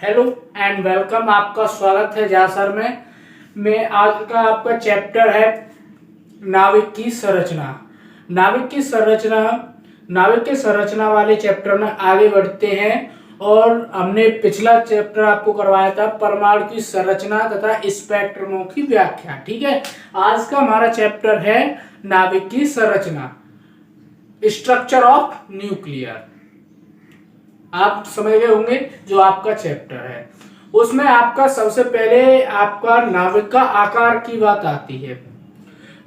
Hello and welcome. आपका स्वागत है जासर में। आज का आपका चैप्टर है नाविक की संरचना। नाविक की संरचना वाले चैप्टर में आगे बढ़ते हैं और हमने पिछला चैप्टर आपको करवाया था परमाणु की संरचना तथा स्पेक्ट्रमों की व्याख्या। ठीक है, आज का हमारा चैप्टर है नाविक की संरचना, स्ट्रक्चर ऑफ न्यूक्लियर। आप समझ गए होंगे जो आपका चैप्टर है उसमें आपका सबसे पहले आपका नाविक का आकार की बात आती है।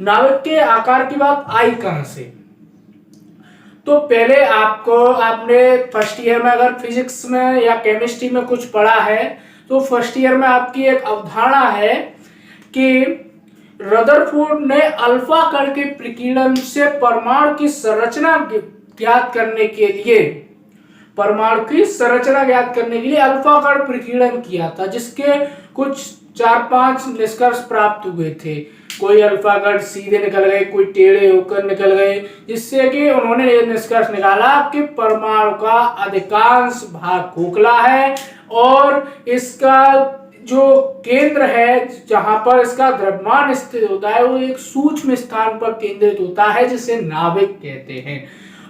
नाविक के आकार की बात आई कहां से? तो पहले आपने फर्स्ट ईयर में अगर फिजिक्स में या केमिस्ट्री में कुछ पढ़ा है तो फर्स्ट ईयर में आपकी एक अवधारणा है कि रदरफोर्ड ने अल्फा कण के प्रकीर्णन से परमाणु की संरचना ज्ञात करने के लिए अल्फा कण प्रकीर्णन किया था, जिसके कुछ 4-5 निष्कर्ष प्राप्त हुए थे। कोई अल्फा कण सीधे निकल गए, कोई टेढ़े होकर निकल गए, जिससे कि उन्होंने ये निष्कर्ष निकाला कि परमाणु का अधिकांश भाग खोखला है और इसका जो केंद्र है जहां पर इसका द्रव्यमान स्थित होता है वो एक सूक्ष्म स्थान पर केंद्रित होता है जिसे नाभिक कहते हैं।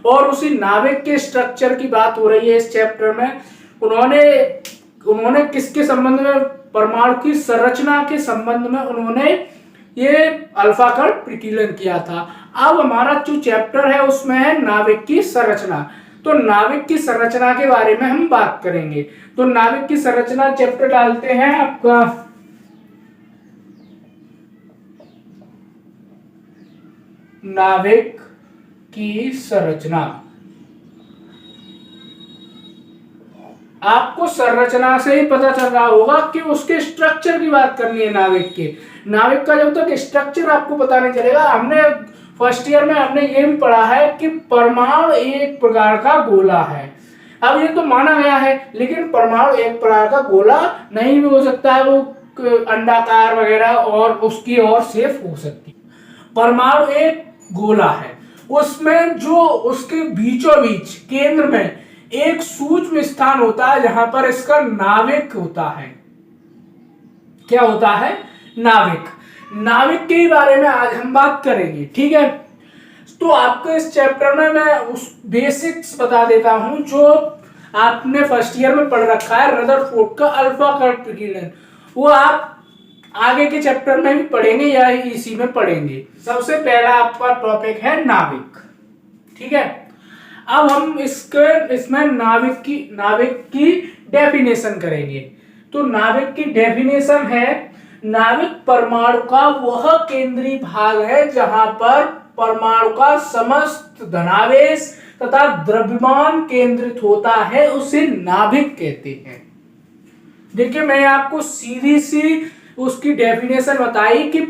और उसी नाभिक के स्ट्रक्चर की बात हो रही है इस चैप्टर में। उन्होंने किसके संबंध में, परमाणु की संरचना के संबंध में उन्होंने ये अल्फा कण प्रकीर्णन किया था। अब हमारा जो चैप्टर है उसमें है नाभिक की संरचना। तो नाभिक की संरचना के बारे में हम बात करेंगे। तो नाभिक की संरचना चैप्टर डालते हैं आपका नाभिक की संरचना। आपको संरचना से ही पता चल रहा होगा कि उसके स्ट्रक्चर की बात करनी है। नाविक का जब तक स्ट्रक्चर आपको पता नहीं चलेगा, हमने फर्स्ट ईयर में हमने ये भी पढ़ा है कि परमाणु एक प्रकार का गोला है। अब ये तो माना गया है, लेकिन परमाणु एक प्रकार का गोला नहीं भी हो सकता है, वो अंडाकार वगैरह और उसकी और शेप हो सकती है। परमाणु एक गोला है, उसमें जो उसके बीचों बीच केंद्र में एक सूक्ष्म स्थान होता है जहां पर इसका नाविक होता है। क्या होता है? नाविक के बारे में आज हम बात करेंगे। ठीक है, तो आपको इस चैप्टर में मैं उस बेसिक्स बता देता हूं जो आपने फर्स्ट ईयर में पढ़ रखा है, रदरफोर्ड का अल्फा कण प्रकीर्णन। वो आप आगे के चैप्टर में भी पढ़ेंगे या इसी में पढ़ेंगे। सबसे पहला आपका टॉपिक है नाविक। ठीक है, अब हम इसमें नाविक की डेफिनेशन करेंगे। तो नाविक की डेफिनेशन है, नाविक परमाणु का वह केंद्रीय भाग है जहां पर परमाणु का समस्त धनावेश तथा द्रव्यमान केंद्रित होता है, उसे नाभिक कहते हैं। देखिए, मैं आपको सीधी सी उसकी डेफिनेशन बताई कि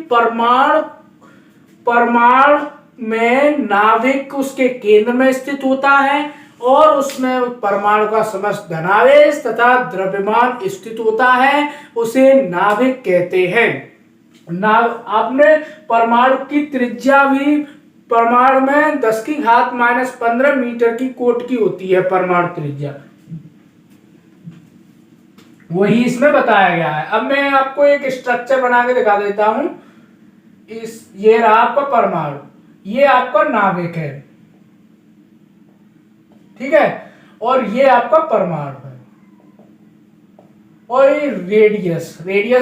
परमाणु में नाभिक उसके केंद्र में स्थित होता है और उसमें परमाणु का समस्त धनावेश तथा द्रव्यमान स्थित होता है, उसे नाभिक कहते हैं। आपने परमाणु की त्रिज्या भी, परमाणु में 10⁻⁻15 मीटर की कोट की होती है परमाणु त्रिज्या, वही इसमें बताया गया है। अब मैं आपको एक स्ट्रक्चर बना के दिखा देता हूं। ये रहा आपका परमाणु, ये आपका नाविक है। ठीक है, और ये आपका परमाणु है और ये रेडियस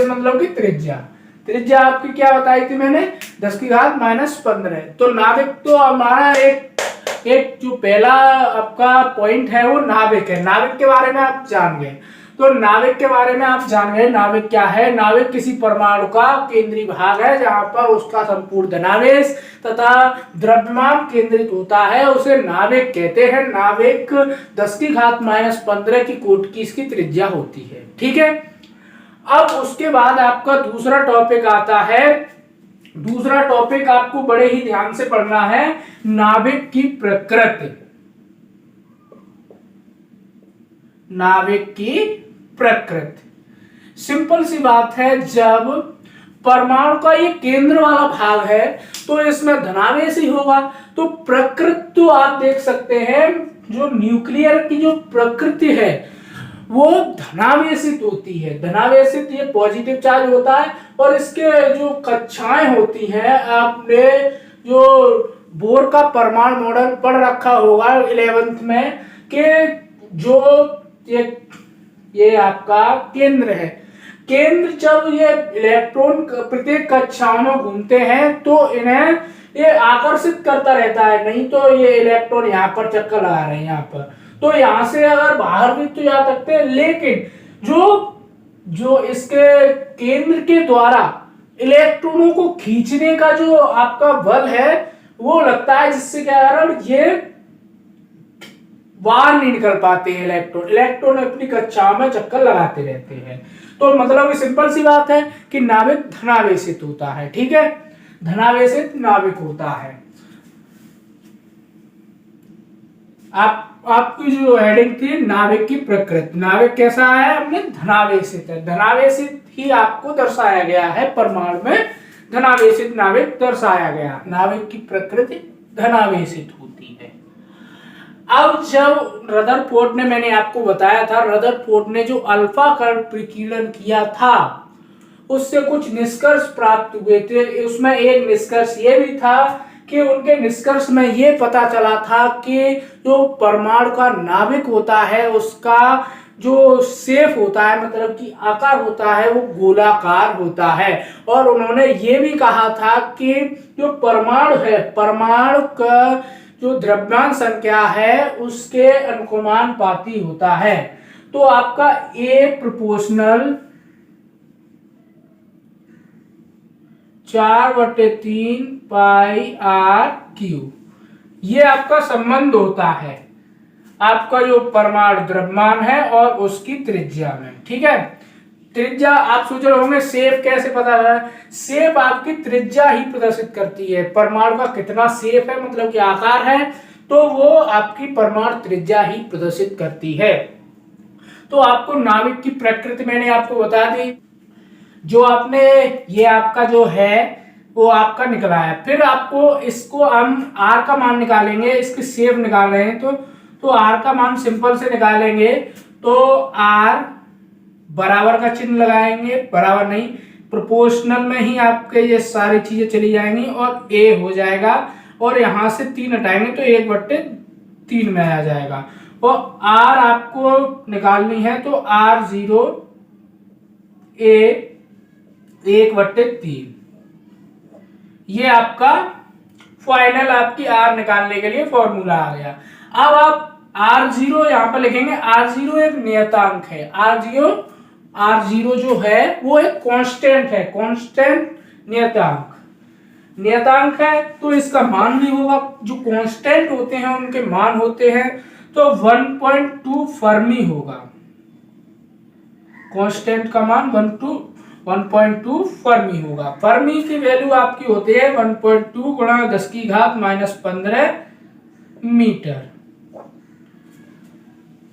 मतलब कि त्रिज्या आपकी क्या बताई थी मैंने? 10⁻⁻15। तो नाविक तो हमारा एक जो पहला आपका पॉइंट है वो नाविक है। नाविक के बारे में आप जान गए। तो नाविक के बारे में आप जान गए, नाविक क्या है? नाविक किसी परमाणु का केंद्रीय भाग है जहां पर उसका संपूर्ण धनावेश तथा द्रव्यमान केंद्रित होता है, उसे नाविक कहते हैं। नाविक 10⁻⁻15 की कोट की इसकी त्रिज्या होती है। ठीक है, अब उसके बाद आपका दूसरा टॉपिक आता है। दूसरा टॉपिक आपको बड़े ही ध्यान से पढ़ना है, नाविक की प्रकृति। नाविक की प्रकृति सिंपल सी बात है, जब परमाणु का ये केंद्र वाला भाग है तो इसमें धनावेश ही होगा। तो प्रकृति तो आप देख सकते हैं, जो न्यूक्लियर की जो प्रकृति है वो धनावेशित होती है। धनावेशित ये पॉजिटिव चार्ज होता है। और इसके जो कक्षाएं होती हैं, आपने जो बोर का परमाणु मॉडल पढ़ रखा होगा 11th में, कि जो ये आपका केंद्र है, केंद्र जब ये इलेक्ट्रॉन प्रत्येक कक्षाओं में घूमते हैं तो इन्हें ये आकर्षित करता रहता है। नहीं तो ये इलेक्ट्रॉन यहाँ पर चक्कर लगा रहे हैं यहाँ पर, तो यहाँ से अगर बाहर भी तो जा सकते हैं, लेकिन जो इसके केंद्र के द्वारा इलेक्ट्रॉनों को खींचने का जो आपका बल है वो लगता है, जिससे क्या कारण ये बाहर नहीं निकल पाते हैं। इलेक्ट्रॉन अपनी कक्षाओं में चक्कर लगाते रहते हैं। तो मतलब सिंपल सी बात है कि नाभिक धनावेशित होता है। ठीक है, धनावेशित नाभिक होता है। आपकी जो हेडिंग थी नाभिक की प्रकृति, नाभिक कैसा है, हमने धनावेशित है। धनावेशित ही आपको दर्शाया गया है, परमाणु में धनावेशित नाभिक दर्शाया गया। नाभिक की प्रकृति धनावेशित होती है। अब जब रदरफोर्ड ने, मैंने आपको बताया था, रदरफोर्ड ने जो अल्फा कण प्रकीर्णन किया था उससे कुछ निष्कर्ष प्राप्त हुए थे। उसमें एक निष्कर्ष ये भी था कि उनके निष्कर्ष में ये पता चला था कि जो परमाणु का नाभिक होता है उसका जो शेप होता है, मतलब कि आकार होता है, वो गोलाकार होता है। और उन्होंने ये भी कहा था कि जो परमाणु है, परमाणु का जो द्रव्यमान संख्या है उसके अनुपाती होता है। तो आपका A प्रोपोर्शनल 4/3 πr3 ये आपका संबंध होता है आपका जो परमाणु द्रव्यमान है और उसकी त्रिज्या में। ठीक है, त्रिज्या आप सोच रहे होंगे शेप कैसे पता है। शेप आपकी त्रिज्या ही प्रदर्शित करती है, परमाणु का कितना शेप है, मतलब कि आकार है, तो वो आपकी परमाणु त्रिज्या ही प्रदर्शित करती है। तो आपको नाभिक की प्रकृति मैंने आपको बता दी। जो आपने ये आपका जो है वो आपका निकला है। फिर आपको इसको हम R का मान निकालेंगे, इसकी शेप निकाल रहे हैं तो R का मान सिंपल से निकालेंगे तो R बराबर का चिन्ह लगाएंगे, बराबर नहीं प्रोपोर्शनल में ही आपके ये सारी चीजें चली जाएंगी और A हो जाएगा, और यहां से 3 हटाएंगे तो 1/3 में आ जाएगा। और R आपको निकालनी है तो R0 A 1/3, ये आपका फाइनल आपकी R निकालने के लिए फॉर्मूला आ गया। अब आप R0 यहाँ पर लिखेंगे। R0 एक नियतांक है। R0 जो है वो एक कांस्टेंट है, कांस्टेंट नियतांक है, तो इसका मान भी होगा। जो कांस्टेंट होते हैं उनके मान होते हैं तो 1.2 फर्मी होगा। कांस्टेंट का मान 1.2 फर्मी होगा। फर्मी की वैल्यू आपकी होती है 1.2 × 10⁻⁻15 मीटर।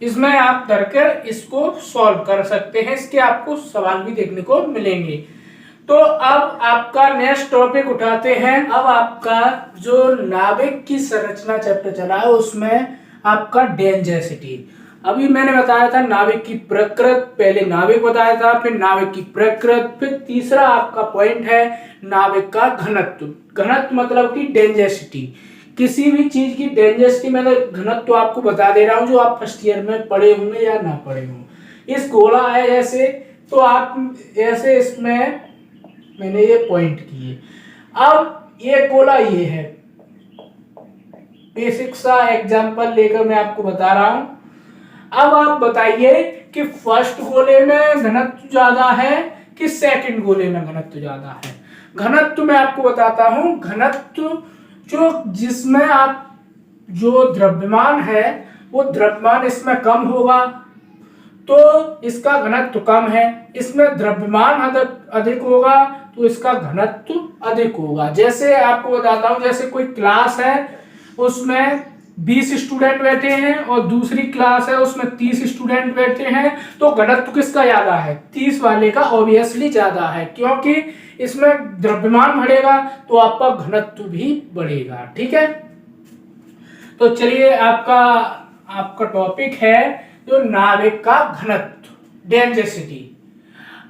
इसमें आप करके इसको सॉल्व कर सकते हैं, इसके आपको सवाल भी देखने को मिलेंगे। तो अब आपका नेक्स्ट टॉपिक उठाते हैं। अब आपका जो नाभिक की संरचना चैप्टर चला है उसमें आपका डेंजरसिटी। अभी मैंने बताया था नाभिक की प्रकृति, पहले नाभिक बताया था, फिर नाभिक की प्रकृति, फिर तीसरा आपका पॉइंट है नाभिक का घनत्व। घनत्व मतलब कि डेंजरसिटी। किसी भी चीज की डेंजरसिटी मैंने घनत्व आपको बता दे रहा हूं जो आप फर्स्ट ईयर में पढ़े होंगे या ना पढ़े हों। इस गोला है ऐसे, तो आप ऐसे इसमें मैंने ये पॉइंट किए। अब ये गोला ये है, बेसिक सा एग्जांपल लेकर मैं आपको बता रहा हूं। अब आप बताइए कि फर्स्ट गोले में घनत्व ज्यादा है कि सेकंड गोले में घनत्व ज्यादा है। घनत्व मैं आपको बताता हूं। घनत्व जो जिसमें आप जो द्रव्यमान है वो द्रव्यमान इसमें कम होगा तो इसका घनत्व कम है, इसमें द्रव्यमान अधिक होगा तो इसका घनत्व अधिक होगा। जैसे आपको बताता हूं, जैसे कोई क्लास है उसमें 20 स्टूडेंट बैठे हैं और दूसरी क्लास है उसमें 30 स्टूडेंट बैठे हैं, तो घनत्व किसका ज्यादा है? 30 वाले का ऑब्वियसली ज्यादा है, क्योंकि इसमें द्रव्यमान बढ़ेगा तो आपका घनत्व भी बढ़ेगा। ठीक है, तो चलिए आपका टॉपिक है जो नाविक का घनत्व डेंसिटी।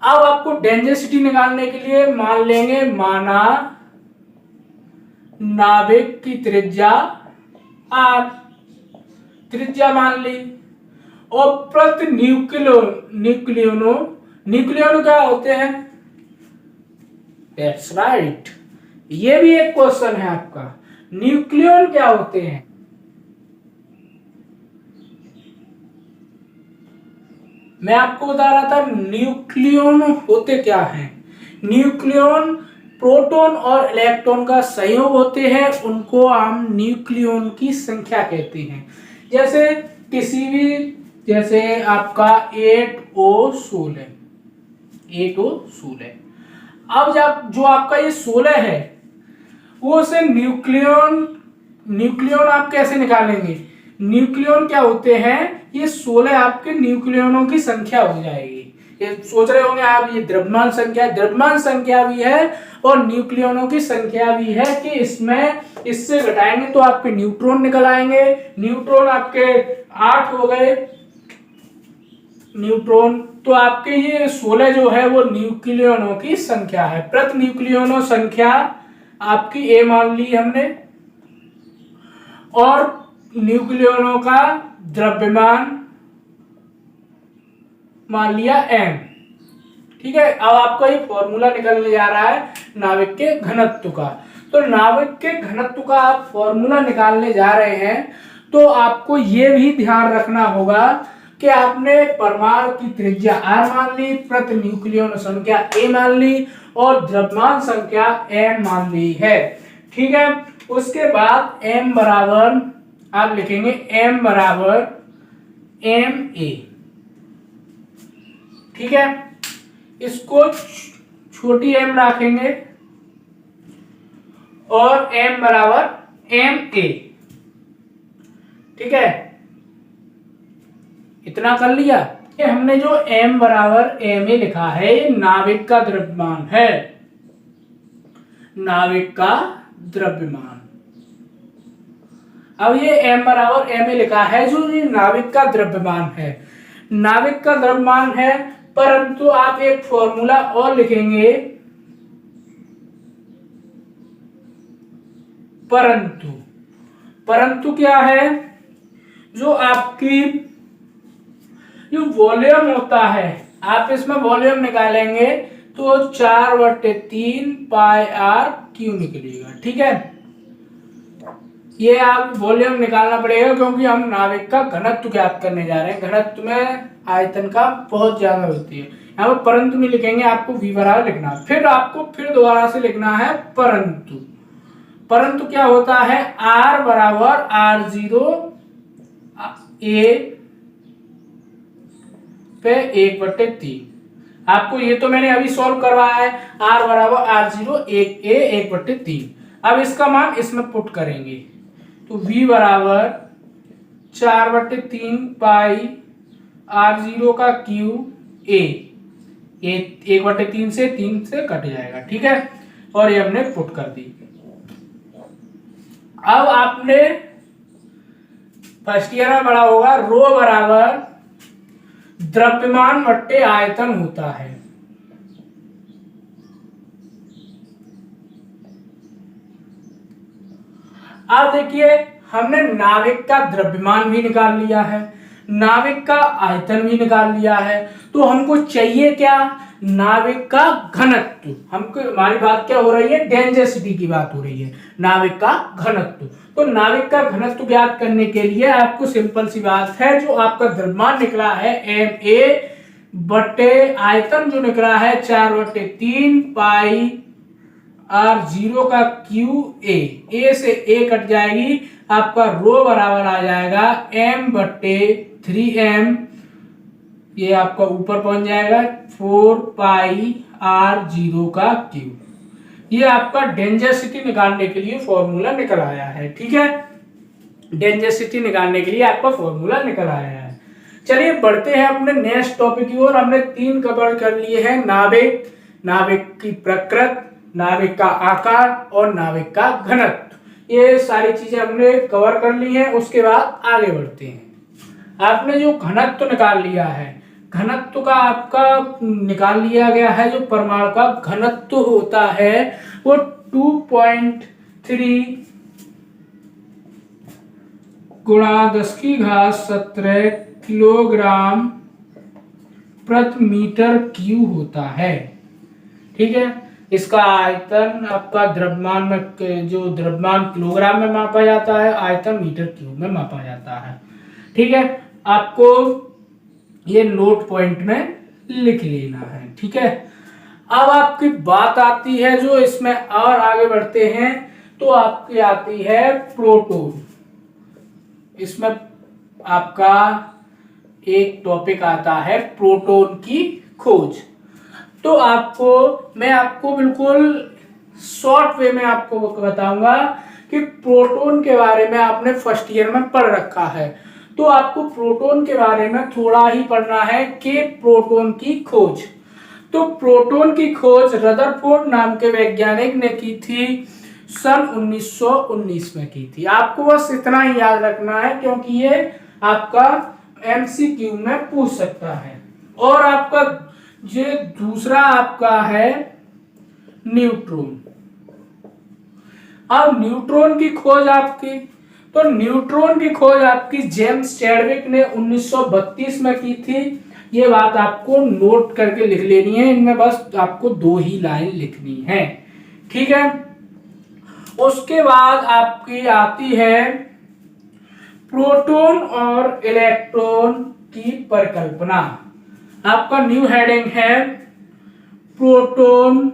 अब आपको डेंसिटी निकालने के लिए मान लेंगे, माना नाविक की त्रिज्या r, त्रिज्या मान ली, और प्रति न्यूक्लियोनो क्या होते हैं? दैट्स राइट, ये भी एक क्वेश्चन है आपका, न्यूक्लियन क्या होते हैं? मैं आपको बता रहा था न्यूक्लियन होते क्या हैं। न्यूक्लियन प्रोटॉन और इलेक्ट्रॉन का संयोग होते हैं, उनको हम न्यूक्लियन की संख्या कहते हैं। जैसे किसी भी, जैसे आपका 8O16, अब जब जो आपका ये 16 है वो से न्यूक्लियन आप कैसे निकालेंगे? न्यूक्लियन क्या होते हैं? ये 16 आपके न्यूक्लियनों की संख्या हो जाएगी। ये सोच रहे होंगे आप, ये द्रव्यमान संख्या भी है और न्यूक्लियनों की संख्या भी है कि इसमें इससे घटाएंगे तो आपके न्यूट्रॉन निकल आएंगे। न्यूट्रॉन आपके 8 हो गए न्यूट्रॉन, तो आपके ये 16 जो है वो न्यूक्लियनों की संख्या है। प्रति न्यूक्लियनों संख्या आपकी A मान ली हमने, और न्यूक्लियनों का द्रव्यमान मान लिया m। ठीक है, अब आपका ये फॉर्मूला निकलने जा रहा है नाविक के घनत्व का। तो नाविक के घनत्व का आप फॉर्मूला निकालने जा रहे हैं, तो आपको ये भी ध्यान रखना होगा कि आपने परमाणु की त्रिज्या r मान ली, प्रति न्यूक्लियन संख्या A मान ली और द्रव्यमान संख्या m मान ली है। ठीक है, उसके बाद m बराबर आप लिखेंगे m बराबर ma। ठीक है, इसको छोटी m रखेंगे और m बराबर ma। ठीक है, इतना कर लिया। ये हमने जो m बराबर ma लिखा है ये नाविक का द्रव्यमान है, नाविक का द्रव्यमान। अब ये m बराबर ma लिखा है जो ये नाविक का द्रव्यमान है, नाविक का द्रव्यमान है। परंतु आप एक फॉर्मूला और लिखेंगे, परंतु क्या है? जो आपकी जो वॉल्यूम होता है, आप इसमें वॉल्यूम निकालेंगे तो 4/3 पाई r क्यू निकलेगा। ठीक है, ये आप वॉल्यूम निकालना पड़ेगा क्योंकि हम नाविक का घनत्व ज्ञात करने जा रहे हैं। घनत्व में आयतन का बहुत ज्यादा होती है। यहाँ पर परंतु नहीं लिखेंगे, आपको v बराबर लिखना है। फिर आपको दोबारा से लिखना है परंतु क्या होता है? r बराबर r0 a पे 1/3। आपको ये तो मैंने अभी सॉल्व करवाया है, r बराबर r0 a 1/3। अब इसका मान इसमें पुट करेंगे तो v बराबर 4/3 पाई r0 का क्यूब a, 1/3 से 3 से कट जाएगा। ठीक है, और ये हमने पुट कर दी। अब आपने फर्स्ट ईयर में पढ़ा होगा रो बराबर द्रव्यमान बट्टे आयतन होता है। अब देखिए, हमने नाविक का द्रव्यमान भी निकाल लिया है, नाविक का आयतन भी निकाल लिया है, तो हमको चाहिए क्या? नाविक का घनत्व। हमको, हमारी बात क्या हो रही है? डेंसिटी की बात हो रही है, नाविक का घनत्व। तो नाविक का घनत्व ज्ञात करने के लिए आपको सिंपल सी बात है, जो आपका द्रव्यमान निकला है ma बटे आयतन जो निकला है 4/3 पाई r0 का क्यू a से a कट जाएगी, आपका रो बराबर आ जाएगा m/3m, ये आपका ऊपर पहुंच जाएगा 4 पाई r0 का क्यूब। ये आपका डेंसिटी निकालने के लिए फॉर्मूला निकल आया है। ठीक है, डेंसिटी निकालने के लिए आपका फॉर्मूला निकल आया है। चलिए बढ़ते हैं अपने नेक्स्ट टॉपिक की ओर। हमने 3 कवर कर लिए हैं, नाविक, नाविक की प्रकृति, नाविक का आकार और नाविक का घनत्व। ये सारी चीजें हमने कवर कर ली हैं। उसके बाद आगे बढ़ते हैं। आपने जो घनत्व निकाल लिया है, घनत्व का आपका निकाल लिया गया है, जो परमाणु का घनत्व होता है वो 2.3 गुणा 10⁻17 किलोग्राम प्रति मीटर क्यूब होता है। ठीक है, इसका आयतन आपका द्रव्यमान में, जो द्रव्यमान किलोग्राम में मापा जाता है, आयतन मीटर क्यूब में मापा जाता है। ठीक है, आपको ये नोट पॉइंट में लिख लेना है। ठीक है, अब आपकी बात आती है, जो इसमें और आगे बढ़ते हैं तो आपकी आती है प्रोटॉन। इसमें आपका एक टॉपिक आता है प्रोटॉन की खोज। तो मैं आपको बिल्कुल शॉर्ट वे में आपको बताऊंगा कि प्रोटॉन के बारे में आपने फर्स्ट ईयर में पढ़ रखा है, तो आपको प्रोटॉन के बारे में थोड़ा ही पढ़ना है कि प्रोटॉन की खोज। तो प्रोटॉन की खोज रदरफोर्ड नाम के वैज्ञानिक ने की थी, सन 1919 में की थी। आपको बस इतना ही याद रखना है, क्योंकि ये आपका एमसीक्यू में पूछ सकता है। और आपका जो दूसरा आपका है न्यूट्रॉन। अब न्यूट्रॉन की खोज आपकी, तो न्यूट्रॉन की खोज आपकी जेम्स चैडविक ने 1932 में की थी। ये बात आपको नोट करके लिख लेनी है, इनमें बस आपको 2 ही लाइन लिखनी है। ठीक है, उसके बाद आपकी आती है प्रोटॉन और इलेक्ट्रॉन की परिकल्पना। आपका न्यू हेडिंग है प्रोटॉन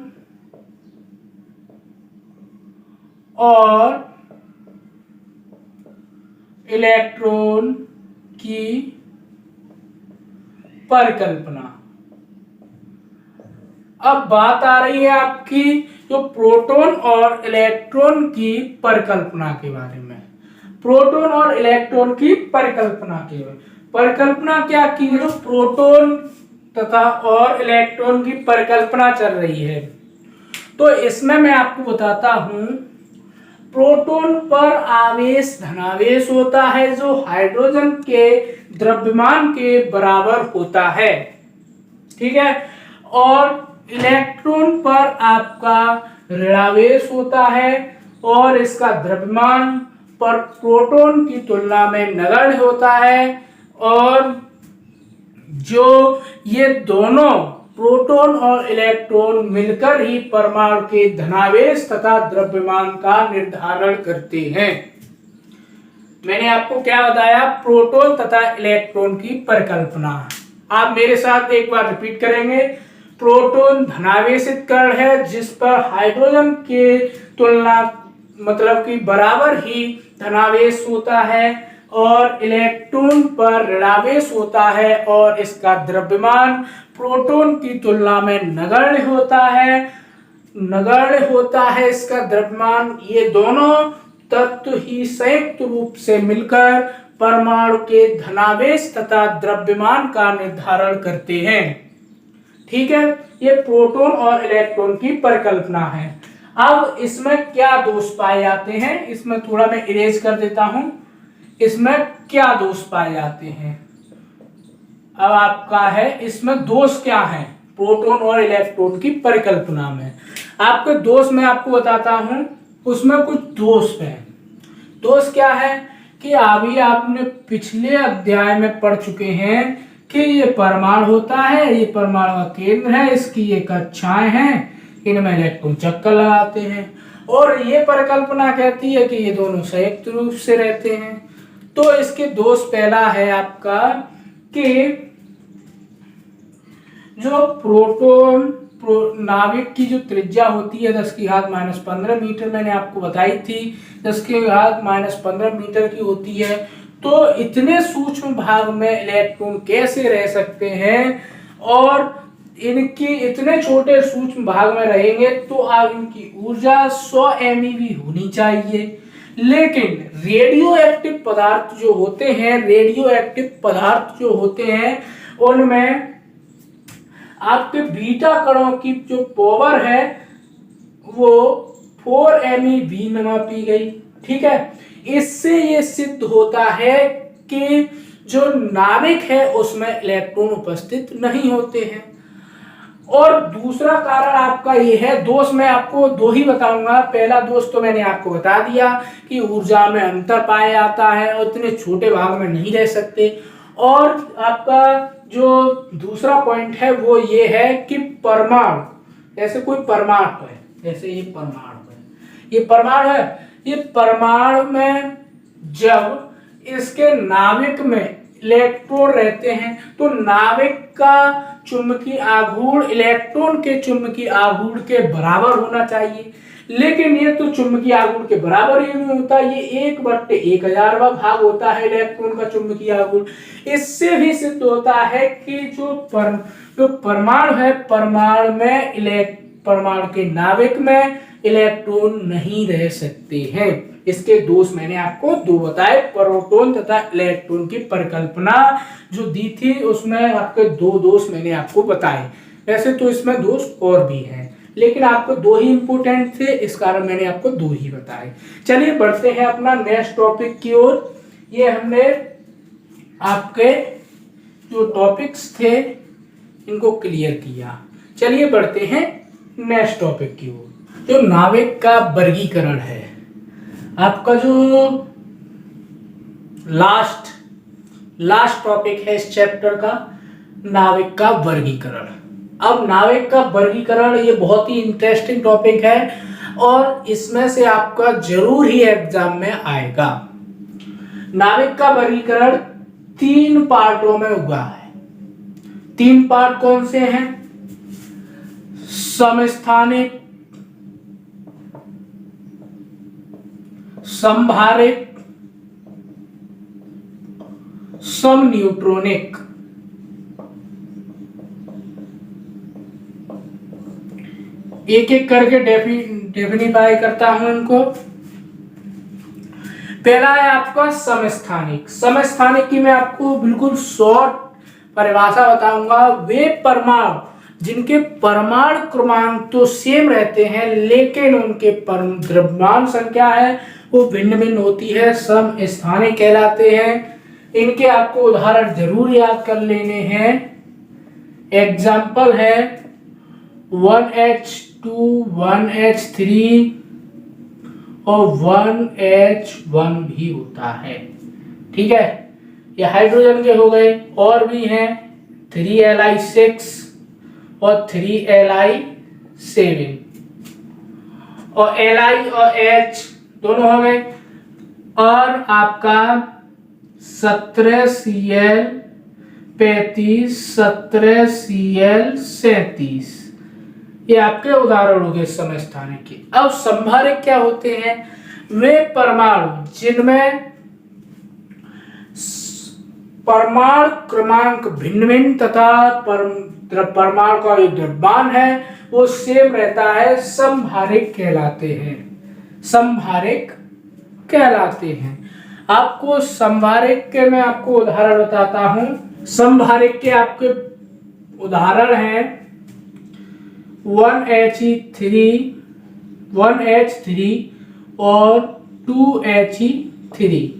और इलेक्ट्रॉन की परिकल्पना। अब बात आ रही है आपकी जो प्रोटॉन और इलेक्ट्रॉन की परिकल्पना के बारे में। प्रोटॉन और इलेक्ट्रॉन की परिकल्पना के परिकल्पना क्या की है, जो प्रोटॉन तथा और इलेक्ट्रॉन की परिकल्पना चल रही है। तो इसमें मैं आपको बताता हूं, प्रोटॉन पर आवेश धनावेश होता है, जो हाइड्रोजन के द्रव्यमान के बराबर होता है। ठीक है, और इलेक्ट्रॉन पर आपका ऋणावेश होता है, और इसका द्रव्यमान पर प्रोटॉन की तुलना में नगण्य होता है। और जो ये दोनों प्रोटॉन और इलेक्ट्रॉन मिलकर ही परमाणु के धनावेश तथा द्रव्यमान का निर्धारण करते हैं। मैंने आपको क्या बताया, प्रोटॉन तथा इलेक्ट्रॉन की परिकल्पना। आप मेरे साथ एक बार रिपीट करेंगे। प्रोटॉन धनावेशित कण है, जिस पर हाइड्रोजन के तुलना मतलब कि बराबर ही धनावेश होता है, और इलेक्ट्रॉन पर ऋणावेश होता है, और इसका द्रव्यमान प्रोटॉन की तुलना में नगण्य होता है इसका द्रव्यमान। ये दोनों तत्व ही संयुक्त रूप से मिलकर परमाणु के धनावेश तथा द्रव्यमान का निर्धारण करते हैं। ठीक है, ये प्रोटॉन और इलेक्ट्रॉन की परिकल्पना है। अब इसमें क्या दोष पाए जाते हैं, इसमें थोड़ा मैं इरेज कर देता हूं। इसमें क्या दोष पाए जाते हैं, अब आपका है इसमें दोष क्या है प्रोटॉन और इलेक्ट्रॉन की परिकल्पना में। आपके दोष मैं आपको बताता हूं, उसमें कुछ दोष है। दोष क्या है कि अभी आपने पिछले अध्याय में पढ़ चुके हैं कि ये परमाणु होता है, ये परमाणु का केंद्र है, इसकी ये कक्षाएं हैं, इनमें इलेक्ट्रॉन चक्कर लगाते हैं, और ये परिकल्पना कहती है कि ये दोनों संयुक्त रूप से रहते हैं। तो इसके दोष पहला है आपका कि जो प्रोटॉन नाभिक की जो त्रिज्या होती है 10⁻⁻15 मीटर, मैंने आपको बताई थी 10⁻⁻15 मीटर की होती है। तो इतने सूक्ष्म भाग में इलेक्ट्रॉन कैसे रह सकते हैं, और इनकी इतने छोटे सूक्ष्म भाग में रहेंगे तो अब इनकी ऊर्जा 100 MeV होनी चाहिए। लेकिन रेडियो एक्टिव पदार्थ जो होते हैं उनमें आपके बीटा कणों की जो पावर है वो 4 MeV में मापी गई। ठीक है, इससे ये सिद्ध होता है कि जो नाविक है उसमें इलेक्ट्रॉन उपस्थित नहीं होते हैं। और दूसरा कारण आपका ये है, दोष मैं आपको दो ही बताऊंगा। पहला दोष तो मैंने आपको बता दिया कि ऊर्जा में अंतर पाया जाता है और इतने छोटे भाग में नहीं रह सकते। और आपका जो दूसरा पॉइंट है वो ये है कि परमाणु, जैसे कोई परमाणु है, जैसे ये परमाणु है, ये परमाणु है, ये परमाणु में जब इसके नाविक में इलेक्ट्रॉन रहते हैं तो नाविक का चुंबकीय आघूर्ण इलेक्ट्रॉन के चुंबकीय आघूर्ण के बराबर होना चाहिए, लेकिन ये तो चुंबकीय आघूर्ण के बराबर ही नहीं होता, ये 1/1000वां भाग होता है इलेक्ट्रॉन का चुंबकीय आघूर्ण। इससे भी सिद्ध होता है कि जो परमाणु है, परमाणु के नाविक में इलेक्ट्रॉन नहीं रह सकते हैं। इसके दोष मैंने आपको दो बताए, प्रोटॉन तथा इलेक्ट्रॉन की परिकल्पना जो दी थी उसमें आपके दो दोष मैंने आपको बताए। वैसे तो इसमें दोष और भी हैं, लेकिन आपको दो ही इंपोर्टेंट थे, इस कारण मैंने आपको दो ही बताए। चलिए बढ़ते हैं अपना नेक्स्ट टॉपिक की ओर। ये हमने आपके जो टॉपिक्स थे इनको क्लियर किया। चलिए बढ़ते हैं नेक्स्ट टॉपिक की ओर। जो नाविक का वर्गीकरण है, आपका जो लास्ट टॉपिक है इस चैप्टर का, नाविक का वर्गीकरण। अब नाविक का वर्गीकरण ये बहुत ही इंटरेस्टिंग टॉपिक है और इसमें से आपका जरूर ही एग्जाम में आएगा। नाविक का वर्गीकरण 3 पार्टों में हुआ है। 3 पार्ट कौन से हैं? समस्थानिक, समभारिक, समन्यूट्रॉनिक। एक एक करके डेफिनिफाई करता हूं इनको। पहला है आपका समस्थानिक। समस्थानिक की मैं आपको बिल्कुल शॉर्ट परिभाषा बताऊंगा। वे परमाणु जिनके परमाणु क्रमांक तो सेम रहते हैं लेकिन उनके द्रव्यमान संख्या है वो भिन्न भिन्न होती है, समस्थानिक कहलाते हैं। इनके आपको उदाहरण जरूर याद कर लेने हैं। एग्जाम्पल है 1H2, 1H3 और 1H1 भी होता है। ठीक है, ये हाइड्रोजन के हो गए। और भी हैं 3Li6 और 3Li7 और Li और H दोनों हो गए। और आपका 17Cl35, 17Cl37, ये आपके उदाहरण हो गए समस्थानिक के। अब संभारिक क्या होते हैं? वे परमाणु जिनमें परमाणु क्रमांक भिन्न भिन्न तथा परमाणु का जो द्रव्यमान है वो सेम रहता है, समभारिक कहलाते हैं। समभारिक कहलाते हैं। आपको समभारिक के मैं आपको उदाहरण बताता हूं। समभारिक के आपके उदाहरण हैं 1He3 और 2He3।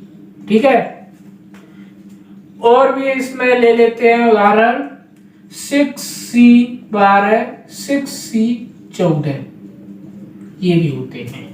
ठीक है, और भी इसमें ले लेते हैं उदाहरण 6C12, 6C14, ये भी होते हैं।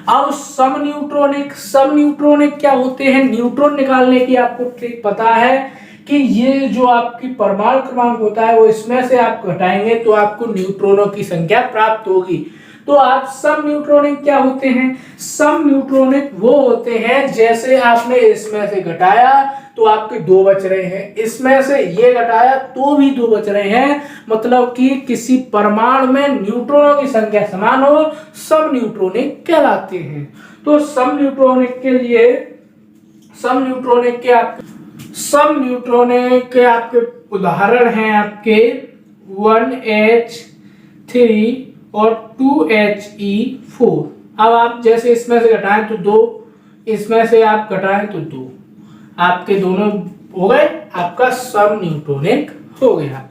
अब समन्यूट्रॉनिक क्या होते हैं? न्यूट्रॉन निकालने की आपको ट्रिक पता है कि ये जो आपकी परमाणु क्रमांक होता है वो इसमें से आप घटाएंगे तो आपको न्यूट्रॉनों की संख्या प्राप्त होगी। तो आप समन्यूट्रॉनिक क्या होते हैं? समन्यूट्रॉनिक वो होते हैं जैसे आपने इसमें से घटाया तो आपके 2 बच रहे हैं, इसमें से ये घटाया तो भी 2 बच रहे हैं, मतलब कि किसी परमाणु में न्यूट्रॉनों की संख्या समान हो, समन्यूट्रॉनिक कहलाते हैं। तो समन्यूट्रॉनिक के आपके उदाहरण हैं आपके 1H3 और 2He4। अब आप जैसे इसमें से घटाएं तो 2, इसमें से आप घटाएं तो 2, आपके दोनों हो गए, आपका समन्यूट्रॉनिक हो गया।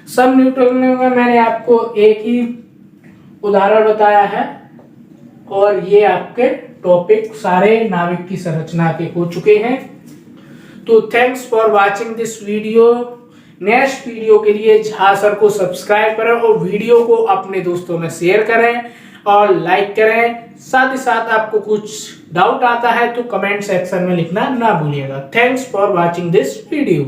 समन्यूट्रॉनिक में मैंने आपको एक ही उदाहरण बताया है और ये आपके टॉपिक सारे नाविक की संरचना के हो चुके हैं। तो thanks for watching this video. Next video के लिए झा सर को सब्सक्राइब करें और वीडियो को अपने दोस्तों में शेयर करें और लाइक करें। साथ ही साथ आपको कुछ डाउट आता है तो कमेंट सेक्शन में लिखना ना भूलिएगा। Thanks for watching this video.